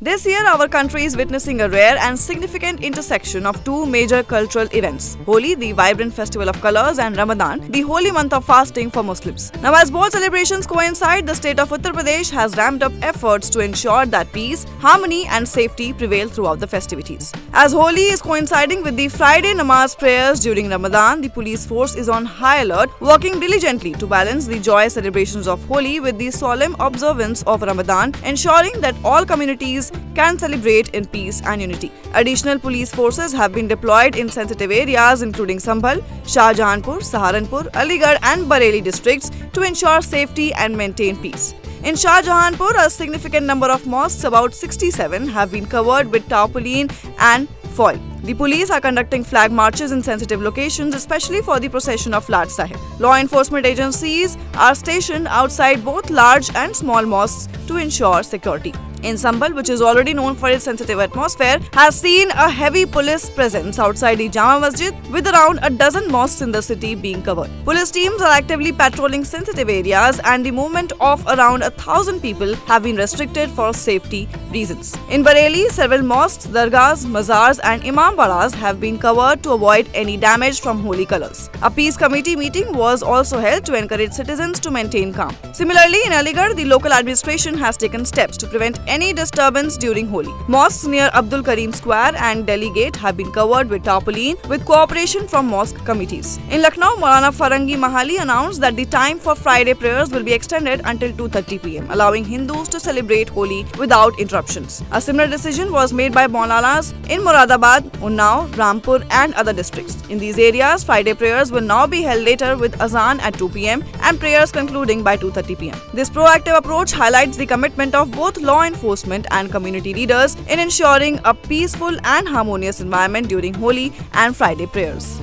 This year, our country is witnessing a rare and significant intersection of two major cultural events: Holi, the vibrant festival of colors, and Ramadan, the holy month of fasting for Muslims. Now, as both celebrations coincide, the state of Uttar Pradesh has ramped up efforts to ensure that peace, harmony, and safety prevail throughout the festivities. As Holi is coinciding with the Friday namaz prayers during Ramadan, the police force is on high alert, working diligently to balance the joyous celebrations of Holi with the solemn observance of Ramadan, ensuring that all communities can celebrate in peace and unity. Additional police forces have been deployed in sensitive areas including Sambhal, Shahjahanpur, Saharanpur, Aligarh and Bareilly districts to ensure safety and maintain peace. In Shahjahanpur, a significant number of mosques, about 67, have been covered with tarpaulin and foil. The police are conducting flag marches in sensitive locations, especially for the procession of Lard Sahib. Law enforcement agencies are stationed outside both large and small mosques to ensure security. In Sambhal, which is already known for its sensitive atmosphere, has seen a heavy police presence outside the Jama Masjid, with around a dozen mosques in the city being covered. Police teams are actively patrolling sensitive areas, and the movement of around 1,000 people have been restricted for safety reasons. In Bareilly, several mosques, dargahs, mazars and imambaras have been covered to avoid any damage from holy colors. A peace committee meeting was also held to encourage citizens to maintain calm. Similarly, in Aligarh, the local administration has taken steps to prevent any disturbance during Holi. Mosques near Abdul Karim Square and Delhi Gate have been covered with tarpaulin with cooperation from mosque committees. In Lucknow, Maulana Farangi Mahali announced that the time for Friday prayers will be extended until 2:30 p.m., allowing Hindus to celebrate Holi without interruptions. A similar decision was made by Maulanas in Moradabad, Unnao, Rampur and other districts. In these areas, Friday prayers will now be held later with azan at 2 p.m. and prayers concluding by 2:30 p.m. This proactive approach highlights the commitment of both law enforcement and community leaders in ensuring a peaceful and harmonious environment during Holi and Friday prayers.